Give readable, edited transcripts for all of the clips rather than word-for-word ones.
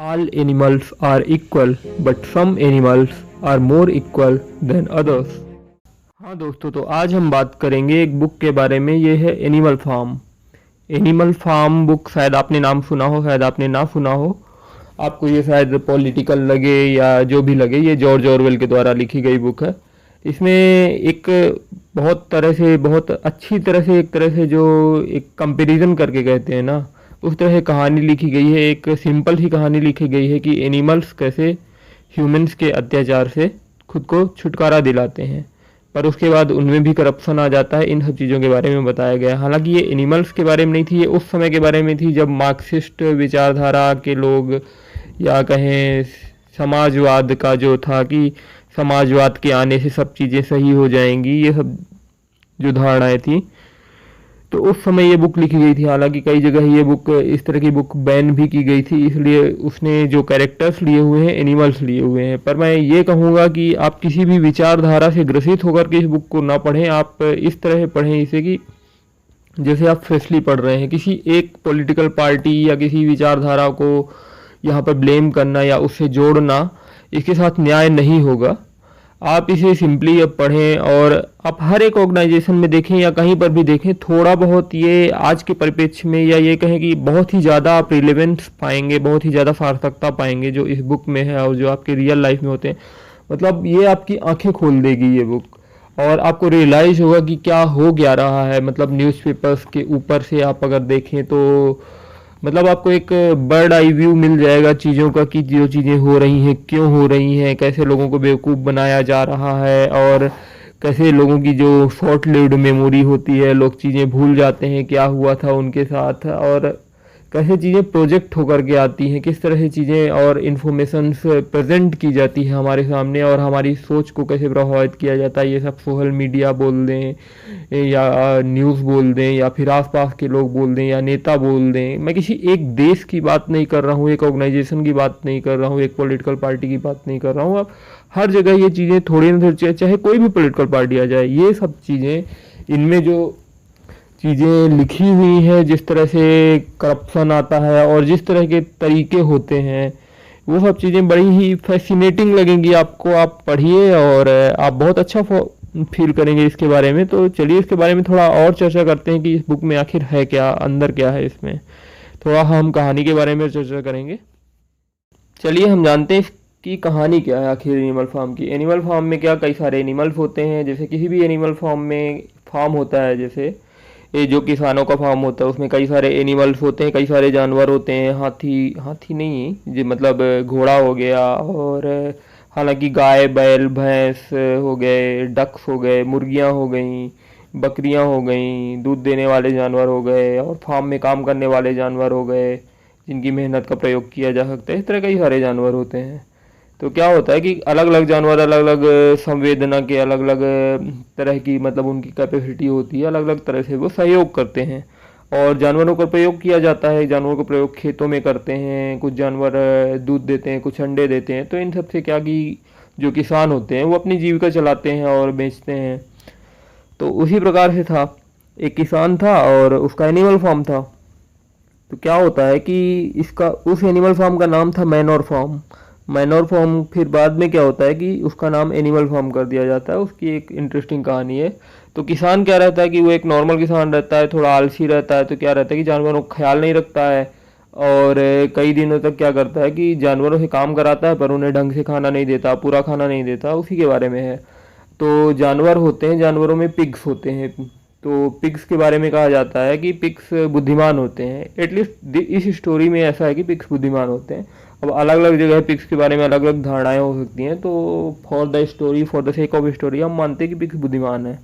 All animals are equal, but some animals are more equal than others. हाँ दोस्तों, तो आज हम बात करेंगे एक बुक के बारे में। ये है animal farm. Animal farm book शायद आपने नाम सुना हो, शायद आपने ना सुना हो। आपको ये शायद पॉलिटिकल लगे या जो भी लगे, ये जॉर्ज ऑरवेल के द्वारा लिखी गई बुक है। इसमें एक बहुत अच्छी तरह से एक तरह से जो एक कंपैरिजन करके कहते हैं ना, उस तरह से कहानी लिखी गई है। एक सिंपल सी कहानी लिखी गई है कि एनिमल्स कैसे ह्यूमंस के अत्याचार से खुद को छुटकारा दिलाते हैं, पर उसके बाद उनमें भी करप्शन आ जाता है। इन सब चीज़ों के बारे में बताया गया है। हालांकि ये एनिमल्स के बारे में नहीं थी, ये उस समय के बारे में थी जब मार्क्सिस्ट विचारधारा के लोग, या कहें समाजवाद का जो था कि समाजवाद के आने से सब चीज़ें सही हो जाएंगी, ये सब जो धारणाएं थी, तो उस समय ये बुक लिखी गई थी। हालांकि कई जगह ये बुक, इस तरह की बुक बैन भी की गई थी, इसलिए उसने जो कैरेक्टर्स लिए हुए हैं एनिमल्स लिए हुए हैं। पर मैं ये कहूँगा कि आप किसी भी विचारधारा से ग्रसित होकर के इस बुक को ना पढ़ें। आप इस तरह से पढ़ें इसे कि जैसे आप फ्रेशली पढ़ रहे हैं। किसी एक पॉलिटिकल पार्टी या किसी विचारधारा को यहाँ पर ब्लेम करना या उससे जोड़ना, इसके साथ न्याय नहीं होगा। आप इसे सिंपली अब पढ़ें, और आप हर एक ऑर्गेनाइजेशन में देखें या कहीं पर भी देखें, थोड़ा बहुत ये आज के परिप्रेक्ष्य में, या ये कहें कि बहुत ही ज़्यादा आप रिलेवेंस पाएंगे, बहुत ही ज़्यादा सार्थकता पाएंगे जो इस बुक में है और जो आपके रियल लाइफ में होते हैं। मतलब ये आपकी आंखें खोल देगी ये बुक, और आपको रियलाइज़ होगा कि क्या हो क्या रहा है। मतलब न्यूज़पेपर्स के ऊपर से आप अगर देखें तो मतलब आपको एक बर्ड आई व्यू मिल जाएगा चीज़ों का, कि जो चीज़ें हो रही हैं क्यों हो रही हैं, कैसे लोगों को बेवकूफ़ बनाया जा रहा है, और कैसे लोगों की जो शॉर्ट लिव्ड मेमोरी होती है, लोग चीज़ें भूल जाते हैं क्या हुआ था उनके साथ, और कैसे चीज़ें प्रोजेक्ट होकर के आती हैं, किस तरह से चीज़ें और इन्फॉर्मेशन प्रेजेंट की जाती है हमारे सामने, और हमारी सोच को कैसे प्रभावित किया जाता है। ये सब सोशल मीडिया बोल दें या न्यूज़ बोल दें या फिर आसपास के लोग बोल दें या नेता बोल दें। मैं किसी एक देश की बात नहीं कर रहा हूँ, एक ऑर्गेनाइजेशन की बात नहीं कर रहा हूँ, एक पॉलिटिकल पार्टी की बात नहीं कर रहा हूँ। अब हर जगह ये चीज़ें थोड़ी ना थोड़ी, चाहे कोई भी पॉलिटिकल पार्टी आ जाए, ये सब चीज़ें, इनमें जो चीज़ें लिखी हुई हैं, जिस तरह से करप्शन आता है और जिस तरह के तरीके होते हैं, वो सब चीज़ें बड़ी ही फैसिनेटिंग लगेंगी आपको। आप पढ़िए और आप बहुत अच्छा फील करेंगे इसके बारे में। तो चलिए इसके बारे में थोड़ा और चर्चा करते हैं कि इस बुक में आखिर है क्या, अंदर क्या है इसमें। थोड़ा हम कहानी के बारे में चर्चा करेंगे। चलिए हम जानते हैं इसकी कहानी क्या है आखिर एनिमल फार्म की। एनिमल फार्म में क्या, कई सारे एनिमल्स होते हैं। जैसे किसी भी एनिमल फार्म में फार्म होता है, जैसे ये जो किसानों का फार्म होता है, उसमें कई सारे एनिमल्स होते हैं, कई सारे जानवर होते हैं। हाथी नहीं जी, मतलब घोड़ा हो गया, और हालांकि गाय बैल भैंस हो गए, डक्स हो गए, मुर्गियां हो गई, बकरियां हो गई, दूध देने वाले जानवर हो गए, और फार्म में काम करने वाले जानवर हो गए जिनकी मेहनत का प्रयोग किया जा सकता है। इस तरह कई सारे जानवर होते हैं। तो क्या होता है कि अलग अलग जानवर अलग अलग संवेदना के, अलग अलग तरह की, मतलब उनकी कैपेसिटी होती है, अलग अलग तरह से वो सहयोग करते हैं। और जानवरों का प्रयोग किया जाता है, जानवरों का प्रयोग खेतों में करते हैं। कुछ जानवर दूध देते हैं, कुछ अंडे देते हैं। तो इन सब से क्या कि जो किसान होते हैं वो अपनी जीविका चलाते हैं और बेचते हैं। तो उसी प्रकार से था, एक किसान था और उसका एनिमल फार्म था। तो क्या होता है कि इसका, उस एनिमल फार्म का नाम था मैनोर फार्म। मैनोर फार्म, फिर बाद में क्या होता है कि उसका नाम एनिमल फार्म कर दिया जाता है। उसकी एक इंटरेस्टिंग कहानी है। तो किसान क्या रहता है कि वो एक नॉर्मल किसान रहता है, थोड़ा आलसी रहता है। तो क्या रहता है कि जानवरों का ख्याल नहीं रखता है, और कई दिनों तक क्या करता है कि जानवरों से काम कराता है पर उन्हें ढंग से खाना नहीं देता, पूरा खाना नहीं देता। उसी के बारे में है। तो जानवर होते हैं, जानवरों में पिग्स होते हैं। तो पिग्स के बारे में कहा जाता है कि पिग्स बुद्धिमान होते हैं। एटलीस्ट इस स्टोरी में ऐसा है कि पिग्स बुद्धिमान होते हैं। अब अलग अलग जगह पिग्स के बारे में अलग अलग धारणाएं हो सकती हैं। तो for the story, for the sake of story, हम मानते हैं कि पिग्स बुद्धिमान है।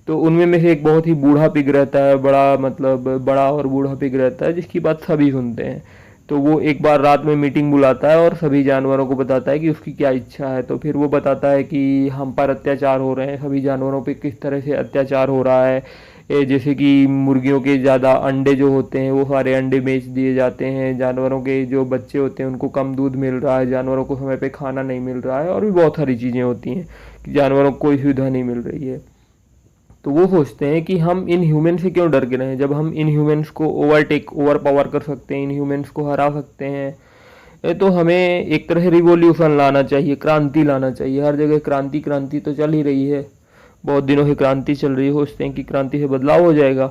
तो उनमें में से एक बहुत ही बूढ़ा पिग रहता है, बड़ा, मतलब बड़ा और बूढ़ा पिग रहता है, जिसकी बात सभी सुनते हैं। तो वो एक बार रात में मीटिंग बुलाता है और सभी जानवरों को बताता है कि उसकी क्या इच्छा है। तो फिर वो बताता है कि हम पर अत्याचार हो रहे हैं, सभी जानवरों पे किस तरह से अत्याचार हो रहा है। जैसे कि मुर्गियों के ज़्यादा अंडे जो होते हैं वो सारे अंडे बेच दिए जाते हैं, जानवरों के जो बच्चे होते हैं उनको कम दूध मिल रहा है, जानवरों को समय पे खाना नहीं मिल रहा है, और भी बहुत सारी चीज़ें होती हैं कि जानवरों को कोई सुविधा नहीं मिल रही है। तो वो सोचते हैं कि हम इन ह्यूमन से क्यों डर के रहें, जब हम इन ह्यूमन्स को ओवर पावर कर सकते हैं, इन ह्यूमन्स को हरा सकते हैं, ये तो हमें एक तरह रिवॉल्यूशन लाना चाहिए, क्रांति लाना चाहिए। हर जगह क्रांति क्रांति तो चल ही रही है, बहुत दिनों से क्रांति चल रही है, सोचते हैं कि क्रांति से बदलाव हो जाएगा।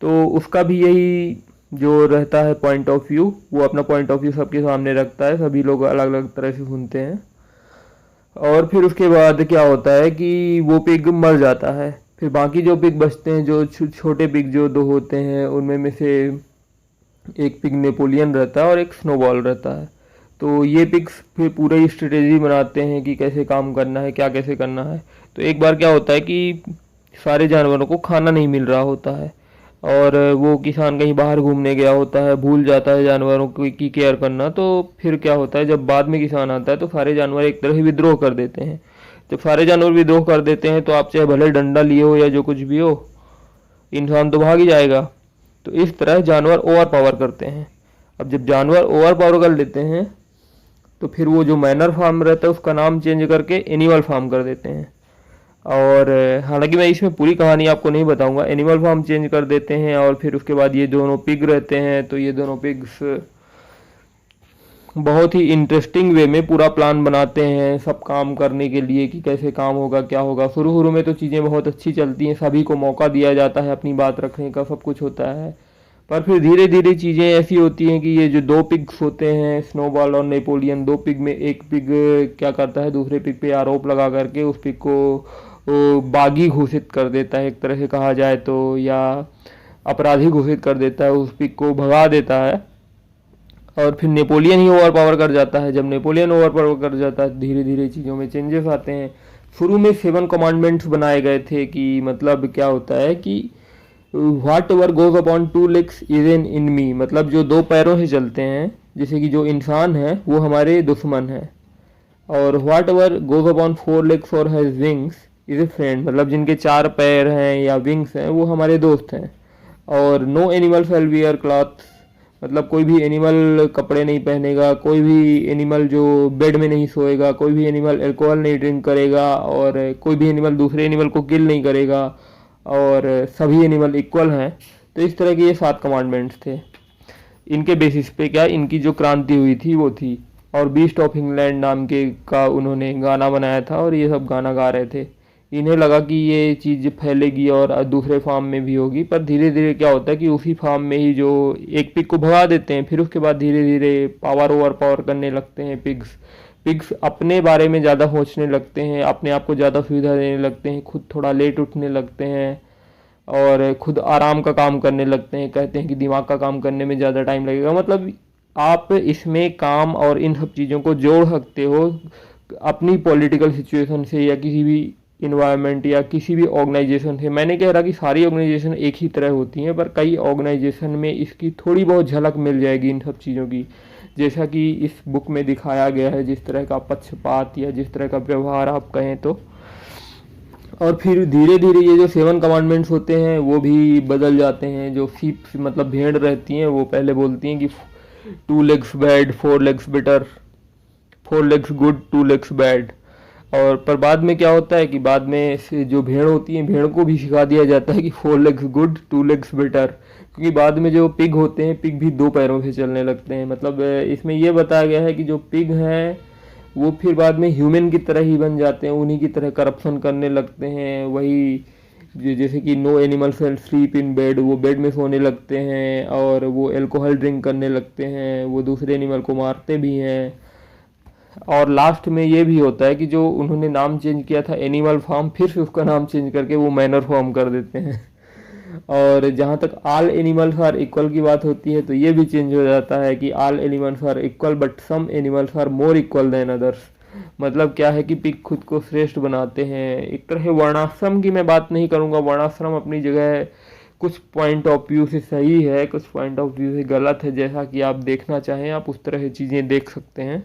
तो उसका भी यही जो रहता है पॉइंट ऑफ व्यू, वो अपना पॉइंट ऑफ व्यू सबके सामने रखता है, सभी लोग अलग अलग तरह से सुनते हैं। और फिर उसके बाद क्या होता है कि वो पिग मर जाता है। फिर बाकी जो पिग बचते हैं, जो छोटे पिग जो दो होते हैं, उनमें में से एक पिग नेपोलियन रहता है और एक स्नोबॉल रहता है। तो ये पिग्स फिर पूरा ही स्ट्रेटेजी बनाते हैं कि कैसे काम करना है, क्या कैसे करना है। तो एक बार क्या होता है कि सारे जानवरों को खाना नहीं मिल रहा होता है, और वो किसान कहीं बाहर घूमने गया होता है, भूल जाता है जानवरों की केयर करना। तो फिर क्या होता है, जब बाद में किसान आता है तो सारे जानवर एक तरह से विद्रोह कर देते हैं। जब सारे जानवर विद्रोह कर देते हैं तो आप चाहे भले डंडा लिए हो या जो कुछ भी हो, इंसान तो भाग ही जाएगा। तो इस तरह जानवर ओवर पावर करते हैं। अब जब जानवर ओवर पावर कर लेते हैं तो फिर वो जो मैनर फार्म रहता है उसका नाम चेंज करके एनिमल फार्म कर देते हैं। और हालांकि मैं इसमें पूरी कहानी आपको नहीं बताऊंगा, एनिमल फार्म चेंज कर देते हैं। और फिर उसके बाद ये दोनों पिग रहते हैं, तो ये दोनों पिग्स बहुत ही इंटरेस्टिंग वे में पूरा प्लान बनाते हैं सब काम करने के लिए कि कैसे काम होगा, क्या होगा। शुरू शुरू में तो चीज़ें बहुत अच्छी चलती हैं, सभी को मौका दिया जाता है अपनी बात रखने का, सब कुछ होता है। पर फिर धीरे धीरे चीज़ें ऐसी होती हैं कि ये जो दो पिग्स होते हैं, स्नोबॉल और नेपोलियन, दो पिग में एक पिग क्या करता है, दूसरे पिग पे आरोप लगा करके उस पिग को वो बागी घोषित कर देता है, एक तरह से कहा जाए तो, या अपराधी घोषित कर देता है, उस पिग को भगा देता है। और फिर नेपोलियन ही ओवर पावर कर जाता है। जब नेपोलियन ओवर पावर कर जाता है धीरे धीरे चीज़ों में चेंजेस आते हैं। शुरू में 7 कमांडमेंट्स बनाए गए थे कि मतलब क्या होता है कि what ever goes upon 2 legs is an enemy, मतलब जो दो पैरों से चलते हैं, जैसे कि जो इंसान है वो हमारे दुश्मन है। और what ever goes upon 4 legs और has wings is a friend, मतलब जिनके 4 पैर हैं या विंग्स हैं वो हमारे दोस्त हैं। और नो एनिमल शैल वियर क्लॉथ्स, मतलब कोई भी एनिमल कपड़े नहीं पहनेगा, कोई भी एनिमल जो बेड में नहीं सोएगा, कोई भी एनिमल अल्कोहल नहीं ड्रिंक करेगा, और कोई भी एनिमल दूसरे एनिमल को किल नहीं करेगा, और सभी एनिमल इक्वल हैं। तो इस तरह के ये 7 कमांडमेंट्स थे। इनके बेसिस पे क्या इनकी जो क्रांति हुई थी वो थी। और बीस्ट ऑफ इंग्लैंड नाम के का उन्होंने गाना बनाया था और ये सब गाना गा रहे थे। इन्हें लगा कि ये चीज़ फैलेगी और दूसरे फार्म में भी होगी, पर धीरे धीरे क्या होता है कि उसी फार्म में ही जो एक पिग को भगा देते हैं, फिर उसके बाद धीरे धीरे पावर ओवर पावर करने लगते हैं पिग्स। पिग्स अपने बारे में ज़्यादा सोचने लगते हैं, अपने आप को ज़्यादा सुविधा देने लगते हैं, खुद थोड़ा लेट उठने लगते हैं और खुद आराम का काम करने लगते हैं। कहते हैं कि दिमाग का काम करने में ज़्यादा टाइम लगेगा। मतलब आप इसमें काम और इन सब चीज़ों को जोड़ सकते हो अपनी पॉलिटिकल सिचुएशन से या किसी भी इन्वायरमेंट या किसी भी ऑर्गेनाइजेशन से। मैं नहीं कह रहा कि सारी ऑर्गेनाइजेशन एक ही तरह होती हैं, पर कई ऑर्गेनाइजेशन में इसकी थोड़ी बहुत झलक मिल जाएगी इन सब चीज़ों की, जैसा कि इस बुक में दिखाया गया है, जिस तरह का पक्षपात या जिस तरह का व्यवहार आप कहें तो। और फिर धीरे धीरे ये जो 7 कमांडमेंट्स होते हैं वो भी बदल जाते हैं। जो शीप मतलब भेड़ रहती हैं वो पहले बोलती हैं कि 2 legs bad 4 legs better, 4 legs good 2 legs bad. और पर बाद में क्या होता है कि बाद में से जो भेड़ होती हैं, भेड़ को भी सिखा दिया जाता है कि 4 legs गुड 2 legs बेटर, क्योंकि बाद में जो पिग होते हैं, पिग भी 2 पैरों से चलने लगते हैं। मतलब इसमें ये बताया गया है कि जो पिग हैं वो फिर बाद में ह्यूमन की तरह ही बन जाते हैं, उन्हीं की तरह करप्शन करने लगते हैं। वही जैसे कि no animal shall sleep in bed, वो बेड में सोने लगते हैं, और वो अल्कोहल ड्रिंक करने लगते हैं, वो दूसरे एनिमल को मारते भी हैं। और लास्ट में ये भी होता है कि जो उन्होंने नाम चेंज किया था एनिमल फार्म, फिर से उसका नाम चेंज करके वो मैनर फार्म कर देते हैं। और जहाँ तक ऑल एनिमल्स आर इक्वल की बात होती है तो ये भी चेंज हो जाता है कि all animals are equal but some animals are more equal than others. मतलब क्या है कि पिग खुद को श्रेष्ठ बनाते हैं। एक तरह वर्णाश्रम की मैं बात नहीं करूँगा, वर्णाश्रम अपनी जगह है, कुछ पॉइंट ऑफ व्यू से सही है, कुछ पॉइंट ऑफ व्यू से गलत है। जैसा कि आप देखना चाहें आप उस तरह की चीज़ें देख सकते हैं।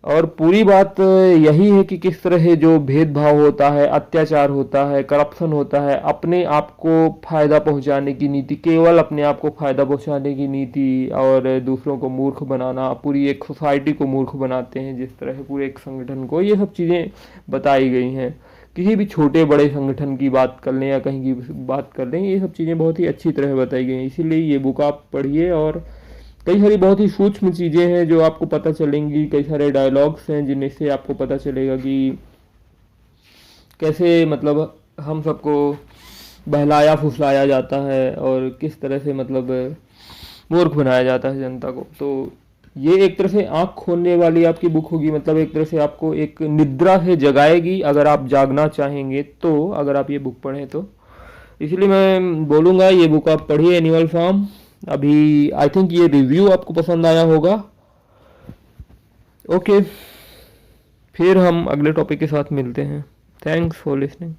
और पूरी बात यही है कि किस तरह से जो भेदभाव होता है, अत्याचार होता है, करप्शन होता है, अपने आप को फ़ायदा पहुंचाने की नीति, केवल अपने आप को फ़ायदा पहुंचाने की नीति, और दूसरों को मूर्ख बनाना, पूरी एक सोसाइटी को मूर्ख बनाते हैं जिस तरह से पूरे एक संगठन को, ये सब चीज़ें बताई गई हैं। किसी भी छोटे बड़े संगठन की बात कर लें या कहीं की बात कर लें, ये सब चीज़ें बहुत ही अच्छी तरह बताई गई हैं। इसीलिए ये बुक आप पढ़िए और कई सारी बहुत ही सूक्ष्म चीज़ें हैं जो आपको पता चलेंगी, कई सारे डायलॉग्स हैं जिनसे आपको पता चलेगा कि कैसे मतलब हम सबको बहलाया फुसलाया जाता है और किस तरह से मतलब मूर्ख बनाया जाता है जनता को। तो ये एक तरह से आँख खोलने वाली आपकी बुक होगी, मतलब एक तरह से आपको एक निद्रा से जगाएगी अगर आप जागना चाहेंगे तो, अगर आप ये बुक पढ़ें तो। इसलिए मैं बोलूँगा ये बुक आप पढ़िए, एनिमल फार्म। अभी आई थिंक ये रिव्यू आपको पसंद आया होगा। ओके, फिर हम अगले टॉपिक के साथ मिलते हैं। Thanks for listening.